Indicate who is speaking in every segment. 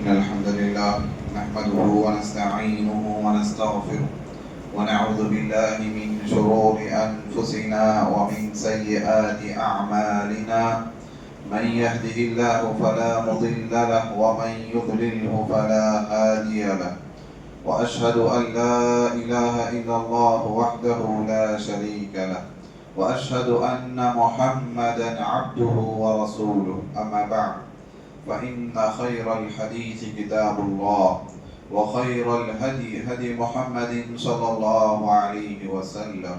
Speaker 1: إن الحمد لله نحمده ونستعينه ونستغفره ونعوذ بالله من شرور أنفسنا ومن سيئات أعمالنا من يهده الله فلا مضل له ومن يضلله فلا هادي له وأشهد أن لا إله إلا الله وحده لا شريك له وأشهد أن محمدا عبده ورسوله أما بعد فإن خير الحديث كتاب الله وخير الهدي هدي محمد صلى الله عليه وسلم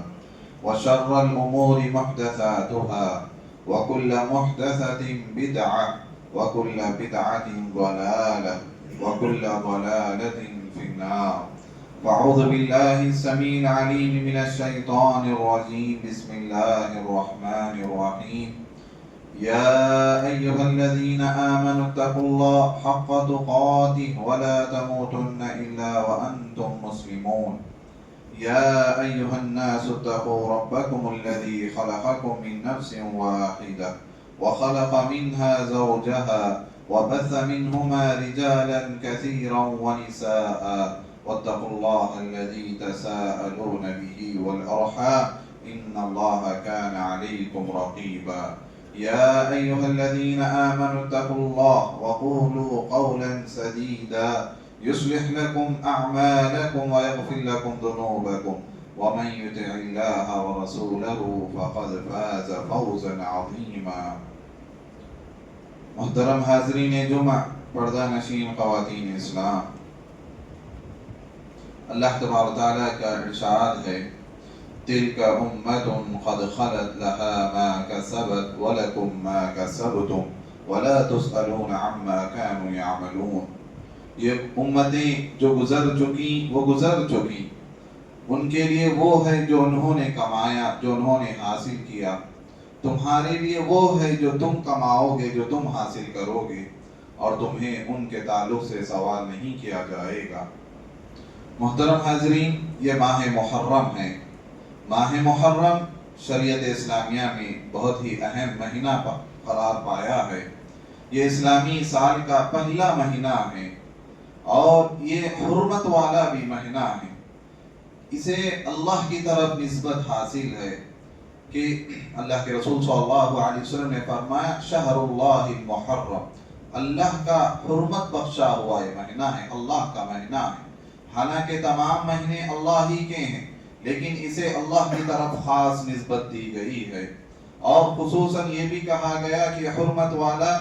Speaker 1: وشر الأمور محدثاتها وكل محدثة بدعة وكل بدعة ضلالة وكل ضلالة في النار. فأعوذ بالله السميع العليم من الشيطان الرجيم. بسم الله الرحمن الرحيم. يا أيها الذين آمنوا اتقوا الله حق تقاته ولا تموتن إلا وأنتم مسلمون. يا أيها الناس اتقوا ربكم الذي خلقكم من نفس واحدة وخلق منها زوجها وبث منهما رجالا كثيرا ونساء واتقوا الله الذي تساءلون به والأرحام إن الله كان عليكم رقيبا. يا أيها الذين آمنوا اتقوا الله وقولوا قولا سديدا يصلح لكم أعمالكم ويغفر لكم ذنوبكم ومن يطع الله ورسوله فقد فاز فوزا عظيما. محترم حاضرین جمعہ، پردہ نشین خواتین اسلام، اللہ تبارک و تعالیٰ کا ارشاد ہے تلك أمة قد خلت لها ما كسبت ولكم ما كسبتم ولا تسألون عما كانوا يعملون. یہ امتیں جو گزر چکی وہ گزر چکی، ان کے لیے وہ ہے جو انہوں نے کمایا، جو انہوں نے حاصل کیا. تمہارے لیے وہ ہے جو تم کماؤ گے، جو تم حاصل کرو گے، اور تمہیں ان کے تعلق سے سوال نہیں کیا جائے گا. محترم حاضرین، یہ ماہ محرم ہے. ماہ محرم شریعت اسلامیہ میں بہت ہی اہم مہینہ قرار پایا ہے. یہ اسلامی سال کا پہلا مہینہ ہے اور یہ حرمت والا بھی مہینہ ہے. اسے اللہ کی طرف نسبت حاصل ہے کہ اللہ کے رسول صلی اللہ علیہ وسلم نے فرمایا شہر اللہ المحرم، اللہ کا حرمت بخشا ہوا یہ مہینہ ہے، اللہ کا مہینہ ہے. حالانکہ تمام مہینے اللہ ہی کے ہیں، لیکن اسے اللہ کی طرف خاص نسبت دی گئی ہے. اور خصوصاً یہ بھی کہا گیا کہ حرمت والا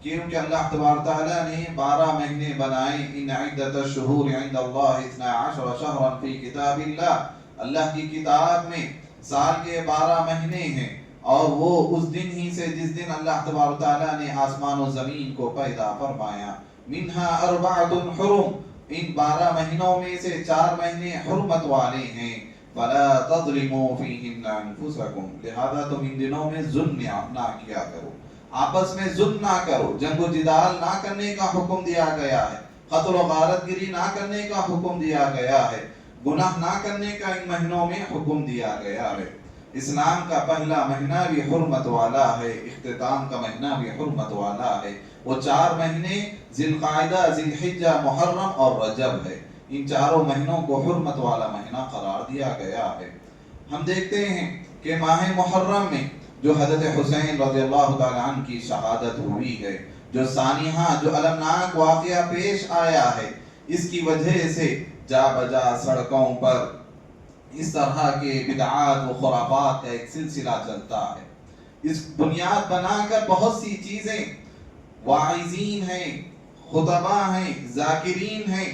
Speaker 1: کیونکہ اللہ تبارک تعالیٰ نے 12 مہینے بنائے. ان عدت الشہور عند اللہ 12 شہرا فی کتاب اللہ، اللہ کی کتاب میں سال کے 12 مہینے ہیں، اور وہ اس دن ہی سے جس دن اللہ تبارک تعالیٰ نے آسمان و زمین کو پیدا فرمایا. منہا 4 حرم، ان 12 مہینوں میں سے 4 مہینے حرمت والے ہیں. فلا تظلموا فیہن انفسکم، لہذا تم ان دنوں میں ظلم نہ کیا کرو، آپس میں ظلم نہ کرو. جنگ و جدال نہ کرنے کا حکم دیا گیا ہے، قتل و غارت گری نہ کرنے کا حکم دیا گیا ہے، گناہ نہ کرنے کا ان مہینوں میں حکم دیا گیا ہے. اسلام کا پہلا مہینہ بھی حرمت والا ہے، اختتام کا مہینہ بھی حرمت والا ہے. وہ 4 مہینے ذی القعدہ، ذی الحجہ، محرم اور رجب ہے. ان 4 مہینوں کو حرمت والا مہینہ قرار دیا گیا ہے. ہم دیکھتے ہیں کہ ماہ محرم میں جو حضرت حسین رضی اللہ تعالیٰ عنہ کی شہادت ہوئی ہے، جو سانحہ، جو المناک واقعہ پیش آیا ہے، اس کی وجہ سے جا بجا سڑکوں پر اس طرح کے بدعات و خرافات کا ایک سلسلہ چلتا ہے. اس بنیاد بنا کر بہت سی چیزیں، واعظین ہیں، خطباء ہیں، ذاکرین ہیں،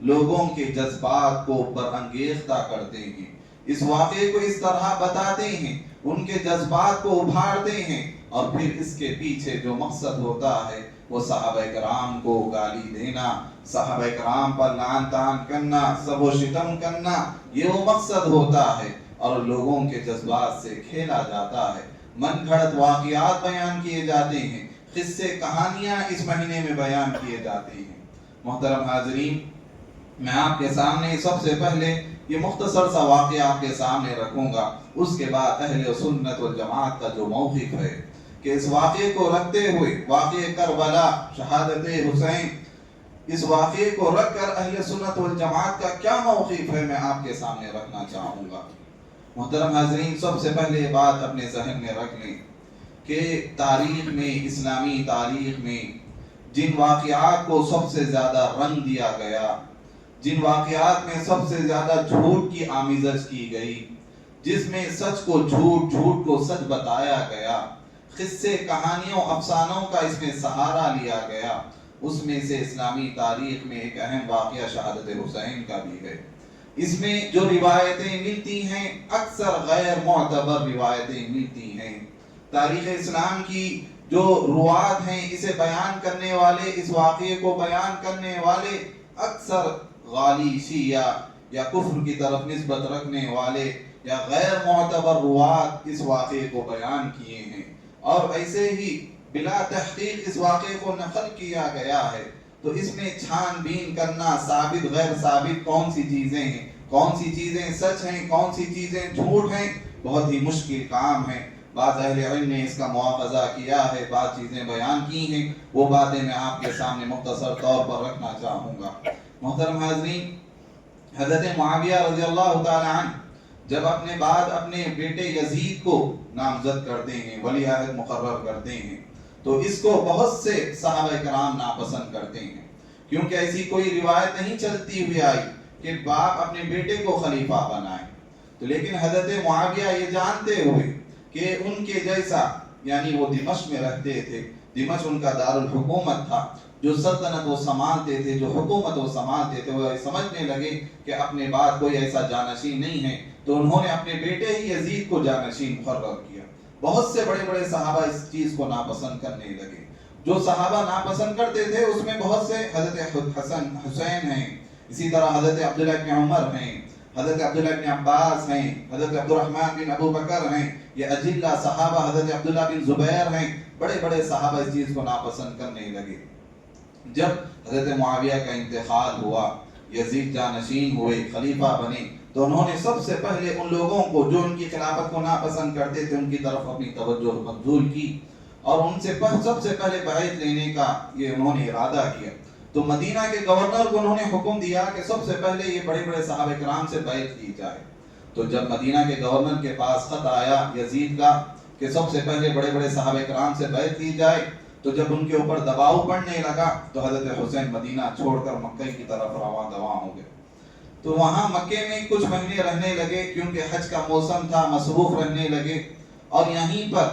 Speaker 1: لوگوں کے جذبات کو برانگیختہ کرتے ہیں، اس واقعے کو اس طرح بتاتے ہیں، ان کے جذبات کو ابھارتے ہیں، اور پھر اس کے پیچھے جو مقصد ہوتا ہے وہ صحابہ کرام کو گالی دینا، صحابہ کرام پر لعن طعن کرنا، سب و شتم کرنا، یہ وہ مقصد ہوتا ہے. اور لوگوں کے جذبات سے کھیلا جاتا ہے. من گھڑت واقعات بیان کیے جاتے ہیں، قصے کہانیاں اس مہینے میں بیان کیے جاتے ہیں. محترم حاضرین، میں آپ کے سامنے سب سے پہلے یہ مختصر سا واقعہ آپ کے سامنے رکھوں گا. اس کے بعد اہل سنت والجماعت کا جو موقف ہے کہ اس واقعے کو رکھتے ہوئے واقعہ کربلا، شہادت حسین، اس واقعے کو رکھ کر اہل سنت والجماعت کا کیا موقف ہے میں آپ کے سامنے رکھنا چاہوں گا۔ محترم حاضرین، سب سے پہلے یہ بات اپنے ذہن میں رکھ لیں کہ تاریخ میں، اسلامی تاریخ میں جن واقعات کو سب سے زیادہ رنگ دیا گیا، جن واقعات میں سب سے زیادہ جھوٹ کی آمیزش کی گئی، جس میں سچ کو جھوٹ، جھوٹ کو سچ بتایا گیا، قصے، کہانیوں، افسانوں کا اس میں سہارا لیا گیا، اس میں سے اسلامی تاریخ میں ایک اہم واقعہ شہادت حسین کا بھی ہے۔ اس میں جو روایتیں ملتی ہیں اکثر غیر معتبر روایتیں ملتی ہیں۔ تاریخ اسلام کی جو روات ہیں، اسے بیان کرنے والے، اس واقعے کو بیان کرنے والے اکثر غالی شیعہ یا کفر کی طرف نسبت رکھنے والے یا غیر معتبر روات اس واقعے کو بیان کیے ہیں، اور ایسے ہی بلا تحقیق اس واقعے کو نقل کیا گیا ہے۔ تو اس میں چھان بین کرنا، ثابت غیر ثابت کون سی چیزیں ہیں، کون سی چیزیں سچ ہیں، کون سی چیزیں جھوٹ ہیں، بہت ہی مشکل کام ہے۔ بعض اہل علم نے اس کا مواخذہ کیا ہے، بعض چیزیں بیان کی ہیں، وہ باتیں میں آپ کے سامنے مختصر طور پر رکھنا چاہوں گا۔ محترم حاضرین، حضرت معاویہ رضی اللہ تعالی عنہ جب اپنے بعد اپنے بیٹے یزید کو نامزد کرتے ہیں، ولی عہد مقرر کرتے ہیں، تو اس کو بہت سے صحابہ کرام ناپسند کرتے ہیں، کیونکہ ایسی کوئی روایت نہیں چلتی ہوئی آئی کہ باپ اپنے بیٹے کو خلیفہ بنائے۔ تو لیکن حضرت معاویہ یہ جانتے ہوئے کہ ان کے جیسا، یعنی وہ دمشق میں رہتے تھے، دمشق ان کا دارالحکومت تھا، جو سلطنت وہ سنبھالتے تھے، جو حکومت وہ سنبھالتے تھے، وہ سمجھنے لگے کہ اپنے بعد کوئی ایسا جانشین نہیں ہے، تو انہوں نے اپنے بیٹے ہی یزید کو جانشین مقرر کیا۔ بہت سے بڑے بڑے صحابہ اس چیز کو ناپسند کرنے لگے۔ جو صحابہ ناپسند کرتے تھے اس میں بہت سے حضرت حسین ہیں، اسی طرح حضرت عبداللہ بن عمر ہیں، حضرت عبداللہ بن عباس ہیں، حضرت عبد الرحمن بن ابو بکر ہیں، یہ اجلہ صحابہ، حضرت عبداللہ بن زبیر ہیں، بڑے بڑے صحابہ اس چیز کو ناپسند کرنے لگے۔ جب حضرت معاویہ کا انتقال ہوا، یزید جانشین ہوئے، خلیفہ بنے، تو انہوں نے سب سے پہلے ان لوگوں کو جو ان کی خلافت کو ناپسند کرتے تھے ان کی طرف اپنی توجہ مبذول کی، اور ان سے سب سے پہلے بیعت لینے کا یہ انہوں نے ارادہ کیا۔ تو مدینہ کے گورنر کو انہوں نے حکم دیا کہ سب سے پہلے یہ بڑے بڑے صحابہ کرام سے بیعت کی جائے۔ تو جب مدینہ کے گورنر کے پاس خط آیا یزید کا کہ سب سے پہلے بڑے بڑے صحابہ کرام سے بیعت کی جائے، تو جب ان کے اوپر دباؤ پڑنے لگا تو حضرت حسین مدینہ چھوڑ کر مکہ کی طرف رواں دواں ہو گئے۔ تو وہاں مکے میں کچھ مہینے رہنے لگے، کیونکہ حج کا موسم تھا، مصروف رہنے لگے، اور یہیں پر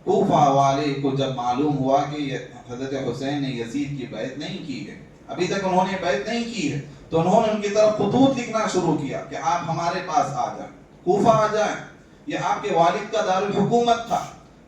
Speaker 1: کوفہ والے کو جب معلوم ہوا کہ حضرت حسین نے یزید کی بیعت نہیں کی ہے، ابھی تک انہوں نے بیعت نہیں کی ہے، تو انہوں نے ان کی طرف خطوط لکھنا شروع کیا کہ آپ ہمارے پاس آ جائیں، کوفہ آ جائیں، یہ آپ کے والد کا دارالحکومت تھا،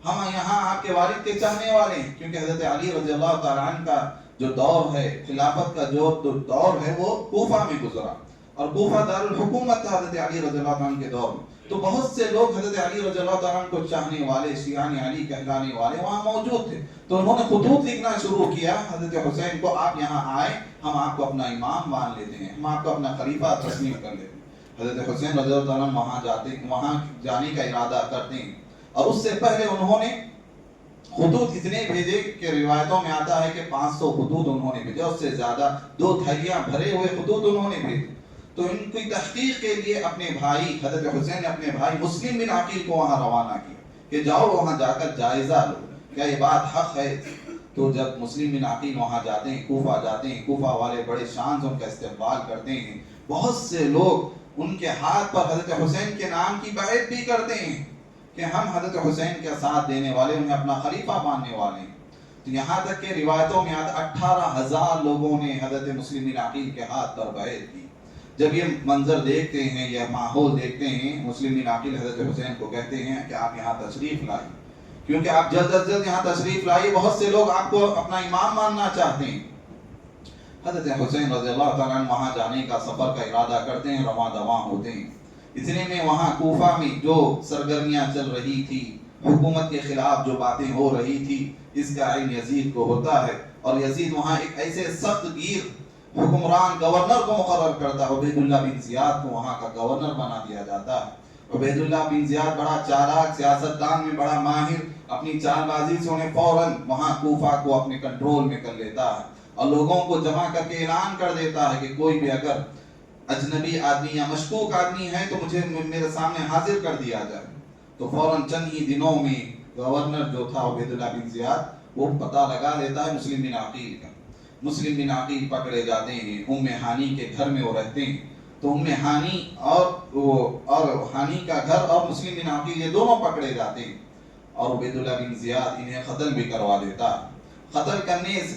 Speaker 1: ہم یہاں آپ کے والد کے چاہنے والے ہیں، کیونکہ حضرت علی رضی اللہ تعالیٰ عنہ کا جو دور ہے، خلافت کا جو دور ہے، وہ کوفہ میں گزرا، اور کوفہ دارالحکومت تھا حضرت علی رضی اللہ عنہ کے دور میں۔ تو بہت سے لوگ حضرت علی رضی اللہ عنہ کو چاہنے والے، شیعان علی کہلانے والے وہاں موجود تھے، تو انہوں نے خطوط لکھنا شروع کیا حضرت حسین کو، آپ یہاں آئیں، ہم آپ کو اپنا امام مان لیتے ہیں، ہم آپ کو اپنا خلیفہ تسلیم کر لیتے ہیں۔ حضرت حسین رضی اللہ عنہ وہاں جانے کا ارادہ کرتے ہیں، اور اس سے پہلے انہوں نے خطوط اتنے بھیجے کہ روایتوں میں آتا ہے کہ 500 خطوط انہوں نے بھیجے، اس سے زیادہ 2 تھیلیاں بھرے ہوئے خطوط انہوں نے بھیجے۔ تو ان کی تحقیق کے لیے اپنے بھائی حضرت حسین نے اپنے بھائی مسلم بن عقیل کو وہاں روانہ کیا کہ جاؤ وہاں جا کر جائزہ لو، کیا یہ بات حق ہے؟ تو جب مسلم بن عقیل وہاں جاتے ہیں، کوفہ جاتے ہیں، کوفہ والے بڑے شان سے ان کا استقبال کرتے ہیں، بہت سے لوگ ان کے ہاتھ پر حضرت حسین کے نام کی بیعت بھی کرتے ہیں کہ ہم حضرت حسین کا ساتھ دینے والے، انہیں اپنا خلیفہ ماننے والے ہیں۔ تو یہاں تک کہ روایتوں میں 18,000 لوگوں نے حضرت مسلم بن عقیل کے ہاتھ پر بیعت کی۔ جب یہ منظر دیکھتے ہیں، یہ ماحول دیکھتے ہیں، مسلم بن عقیل حضرت حسین کو کہتے ہیں کہ آپ یہاں تشریف لائیں، کیونکہ آپ جلد از جلد یہاں تشریف لائیے، بہت سے لوگ آپ کو اپنا امام ماننا چاہتے ہیں۔ حضرت حسین رضی اللہ تعالیٰ عنہ وہاں جانے کا، سفر کا ارادہ کرتے ہیں، رواں دواں ہوتے ہیں۔ اتنے میں وہاں کوفہ میں جو سرگرمیاں چل رہی تھی، حکومت کے خلاف جو باتیں ہو رہی تھی، اس کا علم یزید کو ہوتا ہے، اور یزید وہاں ایک ایسے سخت گیر حکمران گورنر کو مقرر کرتا ہے، عبید اللہ بن زیاد کو وہاں کا گورنر بنا دیا جاتا ہے۔ عبید اللہ بن زیاد بڑا چالاک، سیاستدان میں بڑا ماہر، اپنی چال بازی سے انہیں فوراً وہاں کوفہ کو اپنے کنٹرول میں کر لیتا ہے، اور لوگوں کو جمع کر کے اعلان کر دیتا ہے کہ کوئی بھی اگر اجنبی آدمی یا مشکوک آدمی ہے تو مجھے میرے سامنے حاضر کر دیا جائے. تو فوراً چند ہی دنوں میں گورنر جو تھا عبید اللہ بن زیاد وہ پتہ لگا دیتا ہے مسلم بن عقیل کا. مسلم بن عقیل پکڑے جاتے ہیں. ام ہانی کے گھر میں وہ رہتے ہیں. تو ام ہانی اور ہانی کا گھر اور مسلم بن عقیل یہ دونوں پکڑے جاتے ہیں. اور عبید اللہ بن زیاد انہیں قتل بھی کروا دیتا ہے. قتل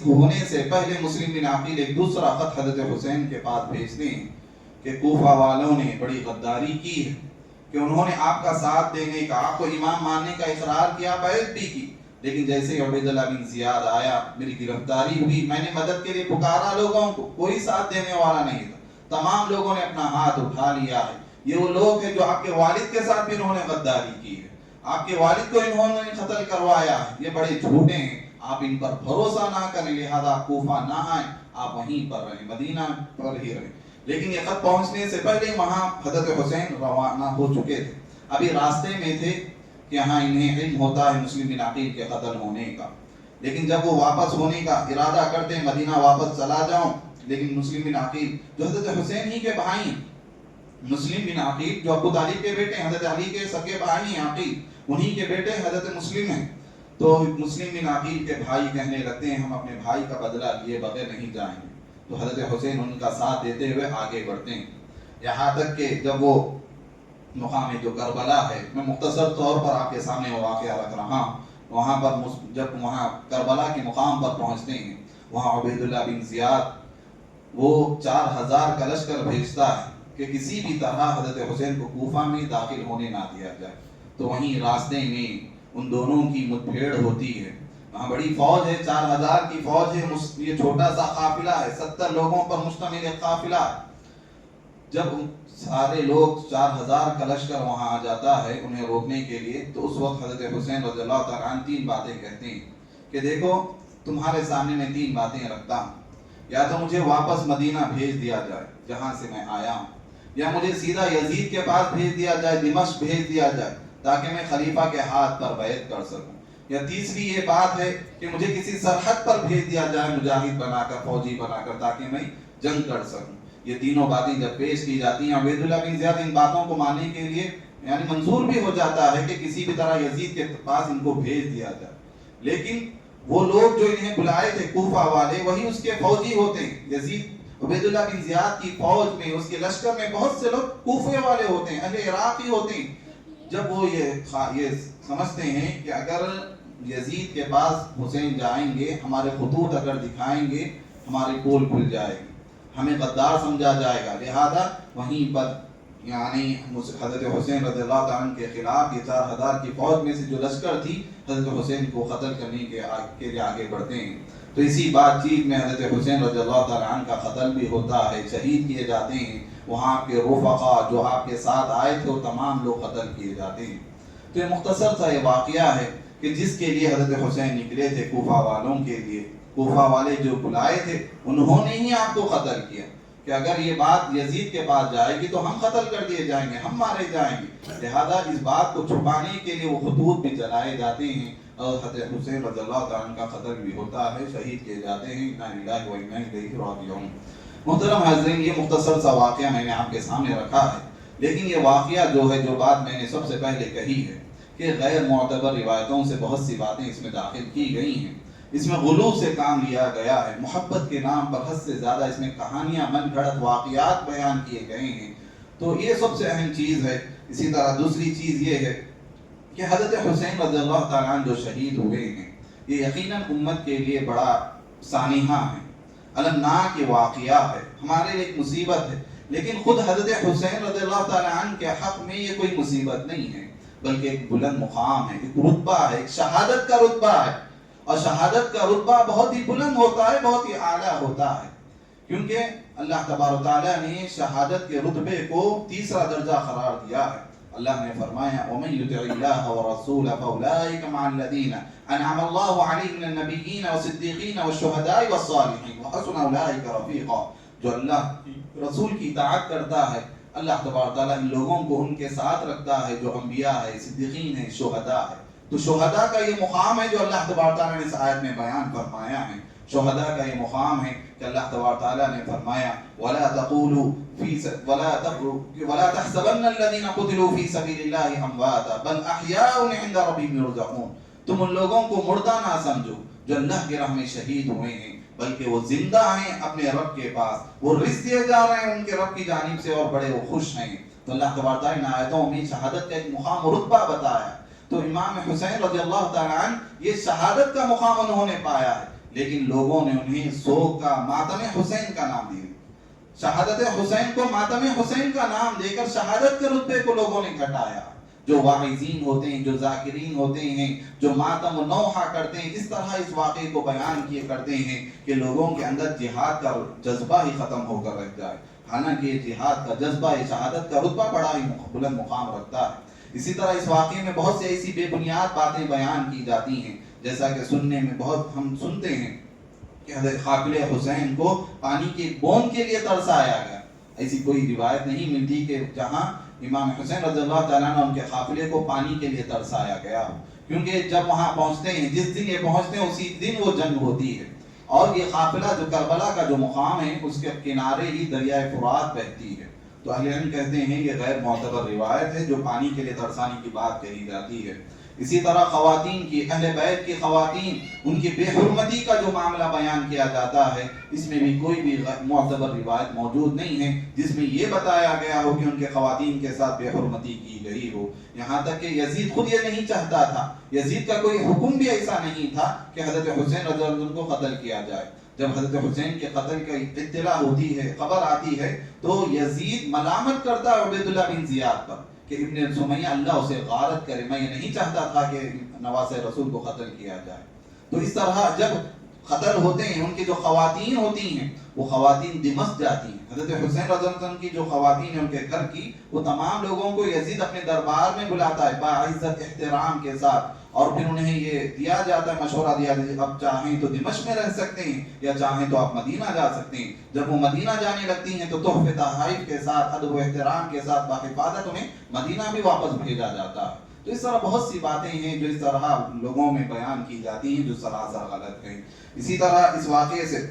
Speaker 1: ہونے سے پہلے مسلم بن عقیل ایک دوسرا خط حضرت حسین کے پاس بھیجتے ہیں کہ کوفہ والوں نے بڑی غداری کی ہے کہ انہوں نے آپ کا ساتھ دینے کا، آپ کو امام ماننے کا اقرار کیا، بیعت بھی کی، لیکن جیسے ہی عبید اللہ بن زیاد آیا میری گرفتاری ہوئی، میں نے مدد کے لیے پکارا لوگوں کو، کوئی ساتھ دینے والا نہیں تھا. تمام لوگوں نے اپنا ہاتھ اٹھا لیا ہے. یہ وہ لوگ ہیں جو آپ کے والد کے ساتھ بھی انہوں نے غداری کی ہے، آپ کے والد کو انہوں نے قتل کروایا ہے، یہ بڑے جھوٹے ہیں، آپ ان پر بھروسہ نہ کریں، لہذا کوفہ نہ آئیں، آپ وہیں پر رہیں، مدینہ پر ہی رہیں. لیکن یہ خط پہنچنے سے پہلے وہاں حضرت حسین روانہ ہو چکے تھے. ابھی راستے میں تھے کہ ہاں انہیں علم ہوتا ہے مسلم بن عقیل کے قتل ہونے کا. لیکن جب وہ واپس ہونے کا ارادہ کرتے ہیں مدینہ واپس چلا جاؤں، لیکن مسلم بن عقیل جو حضرت حسین ہی کے بھائی ہیں، مسلم بن عقیل جو ابو طالب کے بیٹے ہیں، حضرت علی کے سگے بھائی ہیں عقیل، انہی کے بیٹے حضرت مسلم ہیں. تو مسلم بن عقیل کے بھائی کہنے لگتے ہیں ہم اپنے بھائی کا بدلہ لیے بغیر نہیں جائیں گے. تو حضرت حسین ان کا ساتھ دیتے ہوئے آگے بڑھتے ہیں. یہاں تک کہ جب وہ مقام جو کربلا ہے، میں مختصر طور پر آپ کے سامنے وہ واقعہ رکھ رہا ہوں، وہاں پر جب وہاں کربلا کے مقام پر پہنچتے ہیں، وہاں عبید اللہ بن زیاد وہ 4000 کا لشکر بھیجتا ہے کہ کسی بھی طرح حضرت حسین کو کوفہ میں داخل ہونے نہ دیا جائے. تو وہیں راستے میں ان دونوں کی مدبھیڑ ہوتی ہے. وہاں بڑی فوج ہے، 4000 کی فوج ہے، یہ چھوٹا سا قافلہ ہے، 70 لوگوں پر مشتمل ایک قافلہ ہے. جب سارے لوگ 4000 کا لشکر وہاں آ جاتا ہے انہیں روکنے کے لیے، تو اس وقت حضرت حسین رضی اللہ تعالیٰ عنہ 3 باتیں کہتے ہیں کہ دیکھو تمہارے سامنے میں 3 باتیں رکھتا ہوں، یا تو مجھے واپس مدینہ بھیج دیا جائے جہاں سے میں آیا ہوں، یا مجھے سیدھا یزید کے پاس بھیج دیا جائے، دمشق بھیج دیا جائے تاکہ میں خلیفہ کے ہاتھ پر بیعت کر سکوں، یا تیسری یہ بات ہے کہ مجھے کسی سرحد پر بھیج دیا جائے مجاہد بنا کر، فوجی بنا کر، تاکہ میں جنگ کر سکوں. یہ تینوں باتیں جب پیش کی جاتی ہیں، عبید اللہ بن زیاد ان باتوں کو ماننے کے لیے یعنی منظور بھی ہو جاتا ہے کہ کسی بھی طرح یزید کے پاس ان کو بھیج دیا جائے. لیکن وہ لوگ جو انہیں بلائے تھے کوفہ والے، وہی اس کے فوجی ہوتے ہیں. یزید عبید اللہ بن زیاد کی فوج میں، اس کے لشکر میں بہت سے لوگ کوفے والے ہوتے ہیں، اہل عراق ہی ہوتے ہیں. جب وہ یہ سمجھتے ہیں کہ اگر یزید کے پاس حسین جائیں گے، ہمارے خطوط اگر دکھائیں گے، ہماری پول کھل جائے گی، ہمیں غدار سمجھا جائے گا، لہذا وہیں پر یعنی حضرت حسین رضی اللہ تعالیٰ عنہ کے خلاف یہ 4000 کی فوج میں سے جو لشکر تھی، حضرت حسین کو قتل کرنے کے لیے آگے بڑھتے ہیں. تو اسی بات چیت میں حضرت حسین رضی اللہ تعالیٰ عنہ کا قتل بھی ہوتا ہے، شہید کیے جاتے ہیں. وہاں کے رفقا جو آپ کے ساتھ آئے تھے وہ تمام لوگ قتل کیے جاتے ہیں. تو یہ مختصر سا یہ واقعہ ہے کہ جس کے لیے حضرت حسین نکلے تھے کوفہ والوں کے لیے، کوفہ والے جو بلائے تھے انہوں نے ہی آپ کو قتل کیا کہ اگر یہ بات یزید کے پاس جائے گی تو ہم قتل کر دیے جائیں گے، ہم مارے جائیں گے. لہذا اس بات کو چھپانے کے لیے وہ خطوط بھی چلائے جاتے ہیں اور حضرت حسین رضی اللہ تعالیٰ عنہ کا قتل بھی ہوتا ہے، شہید کیے جاتے ہیں. انا للہ و انا الیہ راجعون. محترم حاضرین، یہ مختصر سا واقعہ میں نے آپ کے سامنے رکھا ہے، لیکن یہ واقعہ جو ہے، جو بات میں نے سب سے پہلے کہی ہے کہ غیر معتبر روایتوں سے بہت سی باتیں اس میں داخل کی گئی ہیں. اس میں غلو سے کام لیا گیا ہے، محبت کے نام پر حد سے زیادہ اس میں کہانیاں، من گھڑت واقعات بیان کیے گئے ہیں. تو یہ سب سے اہم چیز ہے. اسی طرح دوسری چیز یہ ہے کہ حضرت حسین رضی اللہ تعالیٰ عنہ جو شہید ہوئے ہیں، یہ یقیناً امت کے لیے بڑا سانحہ ہے، المناک واقعہ ہے، ہمارے لیے ایک مصیبت ہے. لیکن خود حضرت حسین رضی اللہ تعالیٰ عنہ کے حق میں یہ کوئی مصیبت نہیں ہے، بلکہ ایک بلند مقام ہے، ایک رتبہ ہے، ایک شہادت کا رتبہ ہے. اور شہادت کا رتبہ بہت ہی بلند ہوتا ہے، بہت ہی اعلیٰ ہوتا ہے، کیونکہ اللہ تبارک و تعالیٰ نے شہادت کے رتبے کو تیسرا درجہ قرار دیا ہے. اللہ نے فرمایا وَمَن يُطِعِ اللَّهَ وَرَسُولَهُ فَأُولَٰئِكَ مَعَ الَّذِينَ أَنْعَمَ اللَّهُ عَلَيْهِم مِّنَ النَّبِيِّينَ وَالصِّدِّيقِينَ وَالشُّهَدَاءِ وَالصَّالِحِينَ وَحَسُنَ أُولَٰئِكَ رَفِيقًا. جو اللہ رسول کی اطاعت کرتا ہے، اللہ تبارک و تعالیٰ ان لوگوں کو ان کے ساتھ رکھتا ہے جو انبیاء ہے، صدیقین ہے، شہداء ہے. تو شہداء کا یہ مقام ہے جو اللہ تبارک و تعالیٰ نے اس آیت میں بیان فرمایا ہے. شہداء کا یہ مقام ہے کہ اللہ تبارک تعالیٰ نے فرمایا وَلَا تَقُولُوا وَلَا تَحْسَبَنَّ الَّذِينَ قُتِلُوا فِي سَبِيلِ اللَّهِ أَمْوَاتًا بَلْ أَحْيَاءٌ عِندَ رَبِّهِمْ يُرْزَقُونَ. تم ان لوگوں کو مردہ نہ سمجھو جو اللہ کی راہ میں شہید ہوئے ہیں، بلکہ وہ زندہ ہیں اپنے رب کے پاس، وہ رزق دیے جا رہے ہیں ان کے رب کی جانب سے اور بڑے وہ خوش ہیں. تو اللہ تبارک تعالیٰ نے آیتوں میں شہادت کا ایک مقام و رتبہ بتایا. تو امام حسین رضی اللہ تعالیٰ عنہ یہ شہادت کا مقام انہوں نے پایا ہے، لیکن لوگوں نے انہیں سوگ کا ماتم حسین کا نام دیا. شہادت حسین کو ماتم حسین کا نام دے کر شہادت کے رتبے کو لوگوں نے گھٹایا. جو واعظین ہوتے ہیں، جو ذاکرین ہوتے ہیں، جو ماتم و نوحہ کرتے ہیں، اس طرح اس واقعے کو بیان کیے کرتے ہیں کہ لوگوں کے اندر جہاد کا جذبہ ہی ختم ہو کر رہ جائے. حالانکہ جہاد کا جذبہ شہادت کا رتبہ بڑا ہی بلند مقام رکھتا ہے. اسی طرح اس واقعے میں بہت سی ایسی بے بنیاد باتیں بیان کی جاتی ہیں، جیسا کہ سننے میں بہت ہم سنتے ہیں کہ حضرت قاتل حسین کو پانی کی بوند کے لیے ترسایا گیا. ایسی کوئی روایت نہیں ملتی کہ جہاں امام حسین رضی اللہ تعالیٰ عنہ ان کے قافلے کو پانی کے لیے ترسایا گیا، کیونکہ جب وہاں پہنچتے ہیں، جس دن یہ پہنچتے ہیں اسی دن وہ جنگ ہوتی ہے. اور یہ قافلہ جو کربلا کا جو مقام ہے اس کے کنارے ہی دریائے فرات بہتی ہے. تو اہل علم کہتے ہیں یہ غیر معتبر روایت ہے جو پانی کے لیے ترسانے کی بات کہی جاتی ہے. اسی طرح خواتین کی، اہل بیت کی خواتین، ان کی بے حرمتی کا جو معاملہ بیان کیا جاتا ہے، اس میں بھی کوئی بھی معتبر روایت موجود نہیں ہے جس میں یہ بتایا گیا ہو کہ ان کے خواتین کے ساتھ بے حرمتی کی گئی ہو. یہاں تک کہ یزید خود یہ نہیں چاہتا تھا، یزید کا کوئی حکم بھی ایسا نہیں تھا کہ حضرت حسین رضی اللہ عنہ کو قتل کیا جائے. جب حضرت حسین کے قتل کی اطلاع ہوتی ہے، خبر آتی ہے، تو یزید ملامت کرتا ہے عبید اللہ بن زیاد پر کہ ابن سمیہ اللہ اسے غارت کرے، میں یہ نہیں چاہتا تھا کہ نواسہ رسول کو قتل کیا جائے. تو اس طرح جب قتل ہوتے ہیں، ان کی جو خواتین ہوتی ہیں وہ خواتین دمشق جاتی ہیں. حضرت حسین رضی اللہ عنہ کی جو خواتین ہیں ان کے گھر کی، وہ تمام لوگوں کو یزید اپنے دربار میں بلاتا ہے باعزت احترام کے ساتھ، اور پھر انہیں یہ دیا جاتا ہے، مشورہ دیا جاتا ہے اب چاہیں تو دمشق میں رہ سکتے ہیں یا چاہیں تو آپ مدینہ جا سکتے ہیں. جب وہ مدینہ جانے لگتی ہیں تو تحفے تحائف کے ساتھ، ادب و احترام کے ساتھ باحفاظت انہیں مدینہ بھی واپس بھیجا جاتا ہے. تو اس طرح بہت سی باتیں ہیں جو اس طرح لوگوں میں بیان کی جاتی ہیں جو سراسر غلط ہیں. اسی طرح اس واقعے سے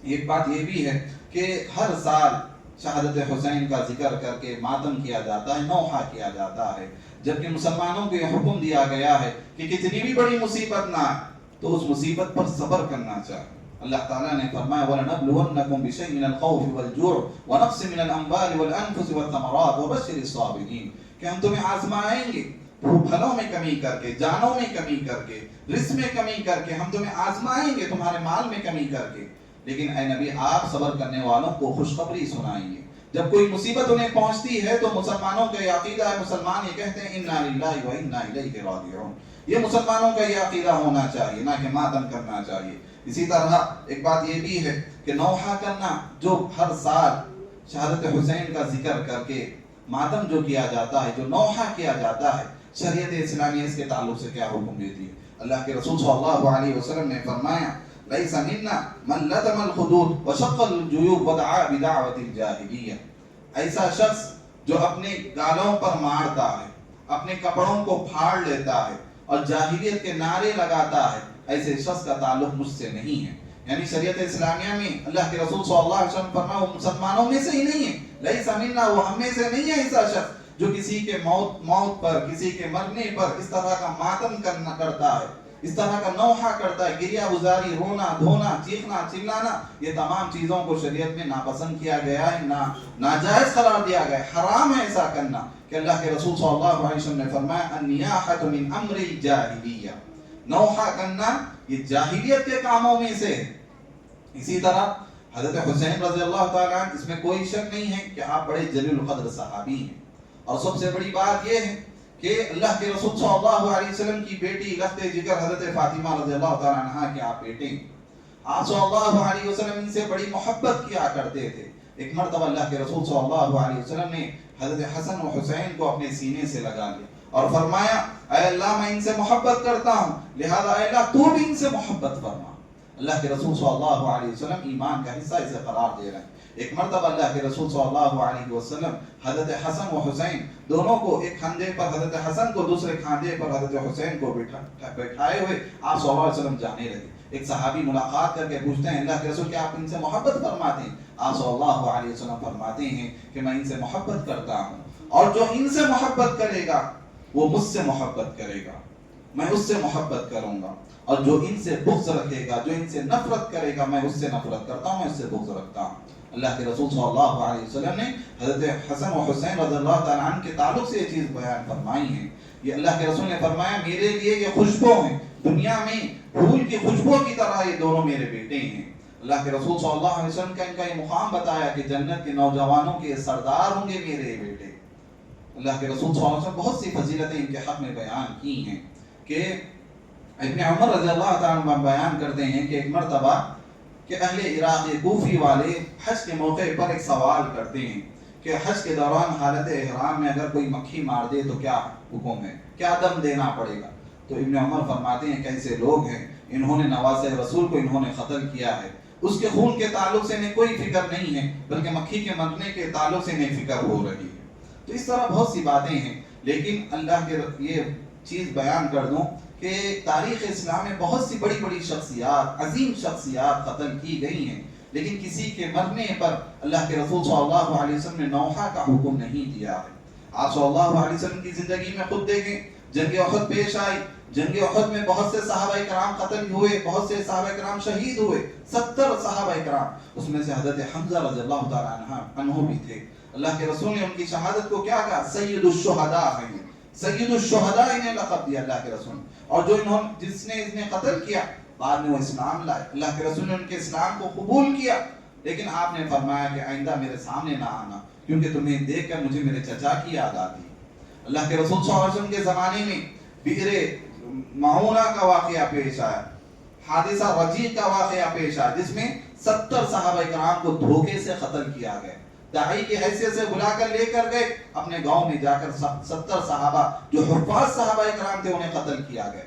Speaker 1: ایک بات یہ بھی ہے کہ ہر سال شہادت حسین کا ذکر کر کے ماتم کیا جاتا ہے، نوحہ کیا جاتا ہے، جبکہ مسلمانوں کو یہ حکم دیا گیا ہے کہ کتنی بھی بڑی مصیبت نہ آئے تو اس مصیبت پر صبر کرنا چاہیے. اللہ تعالیٰ نے فرمایا وَلَنَبْلُوَنَّكُمْ بِشَيْءٍ مِنَ الْخَوْفِ وَالْجُوعِ وَنَقْصٍ مِنَ الْأَمْوَالِ وَالْأَنفُسِ وَالثَّمَرَاتِ وَبَشِّرِ الصَّابِرِينَ کہ ہم تمہیں آزمائیں گے، پھلوں میں کمی کر کے، جانوں میں کمی کر کے، رزق میں کمی کر کے، ہم تمہیں آزمائیں گے تمہارے مال میں کمی کر کے، لیکن اے نبی آپ صبر کرنے والوں کو خوشخبری سنائیں گے. جب کوئی مصیبت انہیں پہنچتی ہے تو مسلمانوں کا یہ عقیدہ ہے، مسلمان یہ کہتے ہیں انا للہ و انا الیہ راجعون. یہ مسلمانوں کا یہ عقیدہ ہونا چاہیے، نہ کہ ماتم کرنا چاہیے. اسی طرح ایک بات یہ بھی ہے کہ نوحہ کرنا، جو ہر سال شہادت حسین کا ذکر کر کے ماتم جو کیا جاتا ہے، جو نوحہ کیا جاتا ہے، شریعت اسلامیہ اس کے تعلق سے کیا حکم دیتی ہے. اللہ کے رسول صلی اللہ علیہ وسلم نے فرمایا ليس منا من لطم الخدود وشق الجيوب ودعا بدعوة الجاہلیہ. ایسا شخص جو اپنے گالوں پر مارتا ہے، اپنے کپڑوں کو پھاڑ لیتا ہے اور جاہلیت کے نعرے لگاتا ہے، ایسے شخص کا تعلق مجھ سے نہیں ہے. یعنی شریعت اسلامیہ میں اللہ کے رسول صلی اللہ علیہ وسلم فرمایا وہ مسلمانوں میں سے ہی نہیں ہے. ليس منا، وہ ہم میں سے نہیں ہے ایسا شخص جو کسی کے موت پر، کسی کے مرنے پر اس طرح کا ماتم کرتا ہے، اس طرح کا نوحہ کرتا ہے. گریہ گزاری، رونا دھونا، چیخنا چلانا، یہ تمام چیزوں کو شریعت میں ناپسند کیا گیا ہے، ناجائز قرار دیا گیا ہے، حرام ہے ایسا کرنا. کہ اللہ کے رسول صلی اللہ علیہ وسلم نے فرمایا النیاحۃ من امر الجاہلیہ، نوحہ کرنا یہ جاہلیت کے کاموں میں سے ہے. اسی طرح حضرت حسین رضی اللہ تعالیٰ عنہ، اس میں کوئی شک نہیں ہے کہ آپ بڑے جلیل القدر صحابی ہیں. اور سب سے بڑی بات یہ ہے کہ اللہ کے رسول صلی اللہ علیہ وسلم کی بیٹی لخت جگر حضرت فاطمہ رضی اللہ تعالیٰ عنہ کے آپ بیٹے ہیں. آپ صلی اللہ علیہ وسلم ان سے بڑی محبت کیا کرتے تھے. ایک مرتبہ اللہ کے رسول صلی اللہ علیہ وسلم نے حضرت حسن و حسین کو اپنے سینے سے لگا لیا اور فرمایا اے اللہ میں ان سے محبت کرتا ہوں، لہذا اے اللہ تو بھی ان سے محبت فرما. اللہ کے رسول صلی اللہ علیہ وسلم ایمان کا حصہ اسے قرار دے رہے ہیں. ایک مرتبہ اللہ کے رسول صلی اللہ علیہ وسلم حضرت حسن و حسین دونوں کو ایک کھانڈے پر، حضرت حسن کو دوسرے کھانڈے پر حضرت حسین کو بٹھائے ہوئے آپ صلی اللہ علیہ وسلم جانے لگے. ایک صحابی ملاقات کر کے پوچھتے ہیں اللہ کے رسول کیا آپ ان سے محبت فرماتے ہیں؟ آپ صلی اللہ علیہ وسلم فرماتے ہیں کہ میں ان سے محبت کرتا ہوں، اور جو ان سے محبت کرے گا وہ مجھ سے محبت کرے گا، میں اس سے محبت کروں گا، اور جو ان سے بغض رکھے گا، جو ان سے نفرت کرے گا، میں اس سے نفرت کرتا ہوں، میں اس سے بغض رکھتا ہوں۔ اللہ کے رسول صلی اللہ علیہ وسلم نے حضرت حسن و حسین رضی اللہ تعالیٰ عنہ کے تعلق سے یہ چیز بیان فرمائی ہے۔ یہ اللہ کے رسول نے فرمایا میرے لیے یہ خوشبو ہیں، دنیا میں پھول کی خوشبو کی طرح یہ دونوں میرے بیٹے ہیں۔ اللہ کے رسول صلی اللہ علیہ وسلم کا ان کا یہ مقام بتایا کہ جنت کے نوجوانوں کے سردار ہوں گے میرے بیٹے۔ اللہ کے رسول صلی اللہ علیہ وسلم بہت سی فضیلتیں ان کے حق میں بیان کی ہیں کہ ابن عمر رضی اللہ تعالیٰ عنہ بیان کرتے ہیں کہ ایک مرتبہ کہ اہل عراق کوفی والے حج کے موقع پر ایک سوال کرتے ہیں کہ حج کے دوران حالت احرام میں اگر کوئی مکھی مار دے تو کیا حکم ہے، کیا دم دینا پڑے گا؟ تو ابن عمر فرماتے ہیں کیسے لوگ ہیں، انہوں نے نواسہ رسول کو انہوں نے قتل کیا ہے، اس کے خون کے تعلق سے انہیں کوئی فکر نہیں ہے، بلکہ مکھی کے مرنے کے تعلق سے انہیں فکر ہو رہی ہے۔ تو اس طرح بہت سی باتیں ہیں، لیکن اللہ کے یہ چیز بیان کر دوں کہ تاریخ اسلام میں بہت سی بڑی بڑی شخصیات، عظیم شخصیات قتل کی گئی ہیں، لیکن کسی کے مرنے پر اللہ کے رسول صلی اللہ علیہ وسلم نے نوحہ کا حکم نہیں دیا ہے۔ آپ صلی اللہ علیہ وسلم کی زندگی میں خود دیکھیں، جنگ احد پیش آئی، جنگ احد میں بہت سے صحابہ کرام قتل ہوئے، بہت سے صحابہ کرام شہید ہوئے، 70 صحابہ کرام، اس میں سے حضرت حمزہ رضی اللہ تعالیٰ عنہ بھی تھے۔ اللہ کے رسول نے ان کی شہادت کو کیا کہا؟ سید الشہداء ہیں، سید الشہداء انہیں لقب دیا اللہ کے رسول نے۔ اور جو جس نے انہیں قتل کیا بعد میں وہ اسلام لائے، اللہ کے رسول نے ان کے اسلام کو قبول کیا، لیکن آپ نے فرمایا کہ آئندہ میرے سامنے نہ آنا، کیونکہ تمہیں دیکھ کر مجھے میرے چچا کی یاد آتی۔ اللہ کے رسول صلی اللہ علیہ وسلم کے زمانے میں بئر معونہ کا واقعہ پیش آیا، حادثہ رجیع کا واقعہ پیش آیا، جس میں 70 صحابہ کرام کو دھوکے سے قتل کیا گیا۔ داعی کی حیثیت سے بلا کر لے کر گئے اپنے گاؤں میں جا کر 70 صحابہ جو حفاظ صحابہ کرام تھے انہیں قتل کیا گیا۔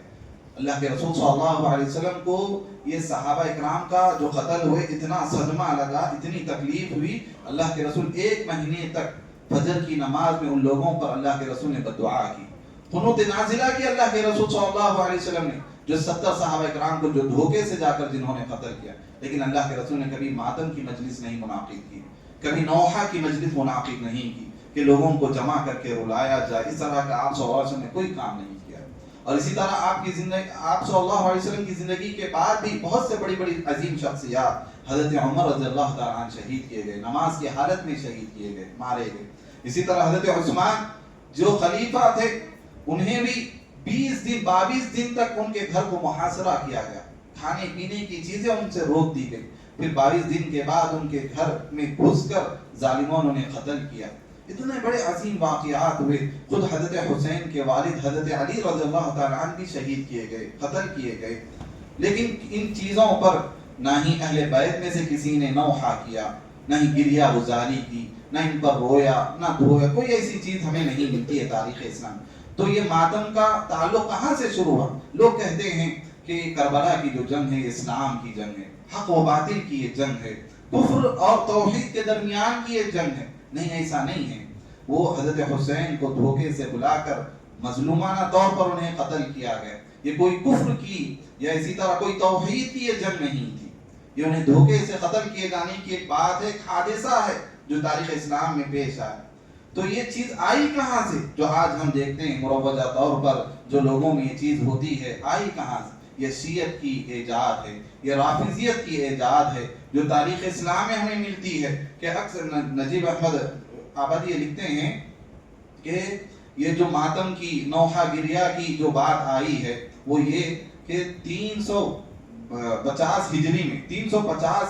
Speaker 1: اللہ کے رسول صلی اللہ علیہ وسلم کو یہ صحابہ کرام کا جو قتل ہوئے اتنا صدمہ لگا، اتنی تکلیف ہوئی، اللہ کے رسول 1 مہینے تک فجر کی نماز میں ان لوگوں پر اللہ کے رسول نے بددعا کی، قنوت نازلہ کی اللہ کے رسول صلی اللہ علیہ وسلم نے، جو 70 صحابہ کرام کو جو دھوکے سے جا کر جنہوں نے قتل کیا۔ لیکن اللہ کے رسول نے کبھی ماتم کی مجلس نہیں منعقد کی، کبھی نوحہ کی مجلس منعقد نہیں کی کہ لوگوں کو جمع کر کے رلایا جائے، اس طرح کا آپ صلی اللہ علیہ وسلم نے کوئی کام نہیں کیا۔ اور اسی طرح آپ صلی اللہ علیہ وسلم کی زندگی کے بعد بھی بہت سے بڑی بڑی عظیم شخصیات، حضرت عمر رضی اللہ تعالیٰ عنہ شہید کیے گئے، نماز کی حالت میں شہید کیے گئے، مارے گئے۔ اسی طرح حضرت عثمان جو خلیفہ تھے انہیں بھی 22 دن تک ان کے گھر کو محاصرہ کیا گیا، کھانے پینے کی چیزیں ان سے روک دی گئی، پھر 22 دن کے بعد ان کے گھر میں گھس کر ظالموں نے انہیں قتل کیا۔ اتنے بڑے عظیم واقعات ہوئے، خود حضرت حسین کے والد حضرت علی رضی اللہ تعالیٰ عنہ بھی شہید کیے گئے، قتل کیے گئے۔ لیکن ان چیزوں پر نہ ہی اہل بیت میں سے کسی نے نوحہ کیا، نہ ہی گریہ گزاری کی، نہ ان پر رویا، نہ دھویا، کوئی ایسی چیز ہمیں نہیں ملتی ہے تاریخ اسلام۔ تو یہ ماتم کا تعلق کہاں سے شروع ہوا؟ لوگ کہتے ہیں کہ کربلا کی جو جنگ ہے یہ اسلام کی جنگ ہے، حق و باطل کی یہ جنگ ہے، کفر اور توحید کے درمیان کی یہ جنگ ہے۔ نہیں، ایسا نہیں ہے۔ وہ حضرت حسین کو دھوکے سے بلا کر مظلومانہ طور پر انہیں قتل کیا گیا، یہ کوئی کفر کی یا اسی طرح کوئی توحید کی یہ جنگ نہیں تھی، یہ انہیں دھوکے سے قتل کیے جانے کی ایک بات ہے، ایک حادثہ ہے جو تاریخ اسلام میں پیش آیا۔ تو یہ چیز آئی کہاں سے جو آج ہم دیکھتے ہیں مروجہ طور پر جو لوگوں میں یہ چیز ہوتی ہے، آئی کہاں سے؟ یہ شیعت کی ایجاد ہے، یہ رافضیت کی ایجاد ہے جو تاریخ اسلام میں ہمیں ملتی ہے۔ کہ اکثر نجیب احمد آبادی لکھتے ہیں کہ یہ جو ماتم کی، نوحہ گریہ کی جو بات آئی ہے وہ یہ کہ 350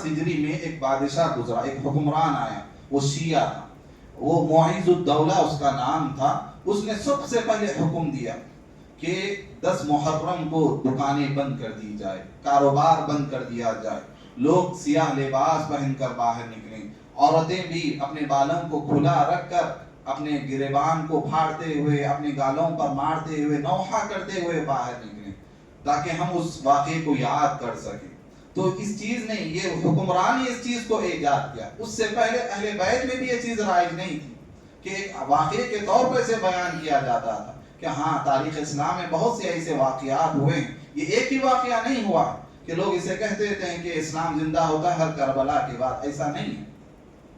Speaker 1: ہجری میں ایک بادشاہ گزرا، ایک حکمران آیا، وہ شیعہ تھا، وہ معیز الدولہ اس کا نام تھا۔ اس نے سب سے پہلے حکم دیا کہ 10 محرم کو دکانیں بند کر دی جائے، کاروبار بند کر دیا جائے، لوگ سیاہ لباس پہن کر باہر نکلیں، عورتیں بھی اپنے بالوں کو کھلا رکھ کر اپنے گریبان کو پھاڑتے ہوئے، اپنے گالوں پر مارتے ہوئے، نوحہ کرتے ہوئے باہر نکلیں تاکہ ہم اس واقعے کو یاد کر سکیں۔ تو اس چیز نے، یہ حکمران اس چیز کو ایجاد کیا۔ اس سے پہلے اہل بیت میں بھی یہ چیز رائج نہیں تھی کہ ایک واقعے کے طور پر اسے بیان کیا جاتا تھا کہ ہاں تاریخ اسلام میں بہت سے ایسے واقعات ہوئے ہیں، یہ ایک ہی واقعہ نہیں ہوا، کہ لوگ اسے کہتے ہیں کہ اسلام زندہ ہوتا ہے ہر کربلا کے بعد. ایسا نہیں ہے.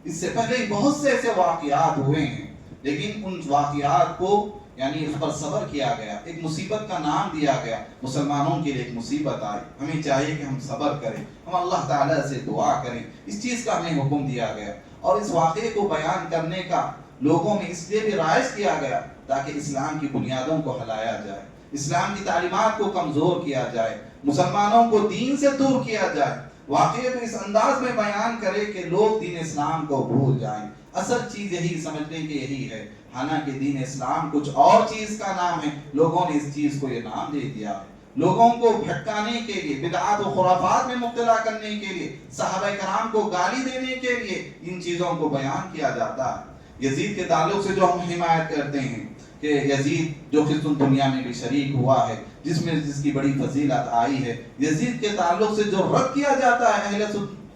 Speaker 1: اس سے پہلے بہت سے ایسے واقعات ہوئے ہیں، لیکن ان واقعات کو یعنی اس پر صبر کیا گیا، ایک مصیبت کا نام دیا گیا. مسلمانوں کے لیے ایک مصیبت آئی، ہمیں چاہیے کہ ہم صبر کریں، ہم اللہ تعالیٰ سے دعا کریں. اس چیز کا ہمیں حکم دیا گیا، اور اس واقعے کو بیان کرنے کا لوگوں میں اس لیے بھی رائج کیا گیا تاکہ اسلام کی بنیادوں کو ہلایا جائے، اسلام کی تعلیمات کو کمزور کیا جائے، مسلمانوں کو دین سے دور کیا جائے. واقعے کو اس انداز میں بیان کرے کہ لوگ دین اسلام کو بھول جائیں. اصل چیز یہی سمجھنے کی یہی ہے، حالانکہ دین اسلام کچھ اور چیز کا نام ہے، لوگوں نے اس چیز کو یہ نام دے دیا ہے. لوگوں کو بھٹکانے کے لیے، بدعات و خرافات میں مبتلا کرنے کے لیے، صحابہ کرام کو گالی دینے کے لیے ان چیزوں کو بیان کیا جاتا ہے. یزید کے تعلق سے جو ہم حمایت کرتے ہیں کہ یزید جو خزن دنیا میں بھی شریک ہوا ہے، جس کی بڑی فضیلت آئی ہے، یزید کے تعلق سے جو رد کیا جاتا ہے اہل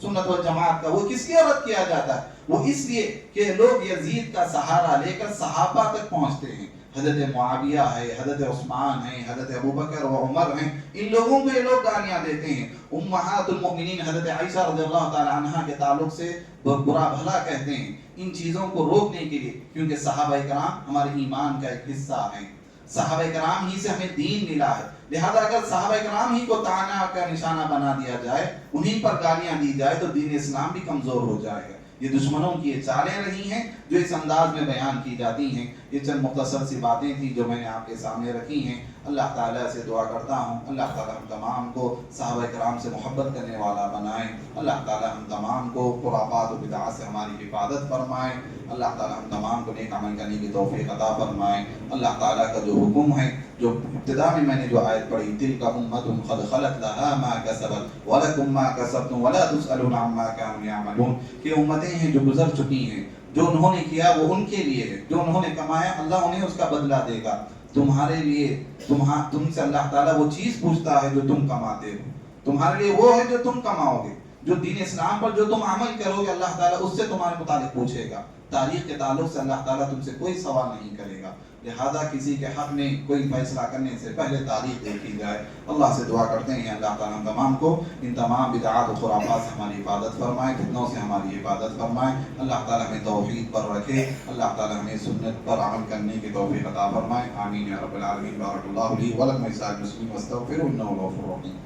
Speaker 1: سنت والجماعت کا، وہ کس لیے رد کیا جاتا ہے؟ وہ اس لیے کہ لوگ یزید کا سہارا لے کر صحابہ تک پہنچتے ہیں. حضرت معاویہ ہے، حضرت عثمان ہیں، حضرت ابوبکر و عمر ہیں، ان لوگوں کو یہ لوگ گالیاں دیتے ہیں. امہات المؤمنین حضرت عائشہ رضی اللہ تعالی عنہا کے تعلق سے برا بھلا کہتے ہیں. ان چیزوں کو روکنے کے لیے، کیونکہ صحابہ کرام ہمارے ایمان کا ایک حصہ ہیں، صحابہ کرام ہی سے ہمیں دین ملا ہے. لہذا اگر صحابہ کرام ہی کو طعنہ کا نشانہ بنا دیا جائے، انہیں پر گالیاں دی جائے، تو دین اسلام بھی کمزور ہو جائے گا. یہ دشمنوں کی یہ چالیں رہی ہیں جو اس انداز میں بیان کی جاتی ہیں. یہ چند مختصر سی باتیں تھیں جو میں نے آپ کے سامنے رکھی ہیں. اللہ تعالیٰ سے دعا کرتا ہوں اللہ تعالیٰ ہم تمام کو صحابہ کرام سے محبت کرنے والا بنائیں. اللہ تعالیٰ ہم تمام کو خرافات و بدعات سے ہماری حفاظت فرمائیں. اللہ تعالیٰ ہم تمام کو نیک عمل کرنے کی توفیق عطا فرمائیں. اللہ تعالیٰ کا جو حکم ہے، جو ابتدا میں نے جو آیت پڑھی، تلک امۃ قد خلت لها ما کسبت ولکم ما کسبتم ولا تسألون عما كانوا يعملون، کہ امتیں ہیں جو گزر چکی ہیں، جو انہوں نے کیا وہ ان کے لیے ہے، جو انہوں نے کمایا اللہ انہیں اس کا بدلہ دے گا. تمہارے لیے تم سے اللہ تعالیٰ وہ چیز پوچھتا ہے جو تم کماتے ہو، تمہارے لیے وہ ہے جو تم کماؤ گے. جو دین اسلام پر جو تم عمل کرو گے اللہ تعالیٰ اس سے تمہارے متعلق پوچھے گا. تاریخ کے تعلق سے اللہ تعالیٰ تم سے کوئی سوال نہیں کرے گا. لہذا کسی کے حق میں کوئی فیصلہ کرنے سے پہلے تاریخ دیکھی جائے. اللہ سے دعا کرتے ہیں اللہ تعالیٰ ہم تمام کو ان تمام بدعات و خرافات سے ہماری حفاظت فرمائے، فتنوں سے ہماری حفاظت فرمائے. اللہ تعالیٰ ہمیں توحید پر رکھے، اللہ تعالیٰ ہمیں سنت پر عمل کرنے کی توفیق عطا فرمائے. آمین یا رب العالمین. بارک اللہ لی ولکم ولسائر المسلمین واستغفروا انہ هو الغفور الرحیم.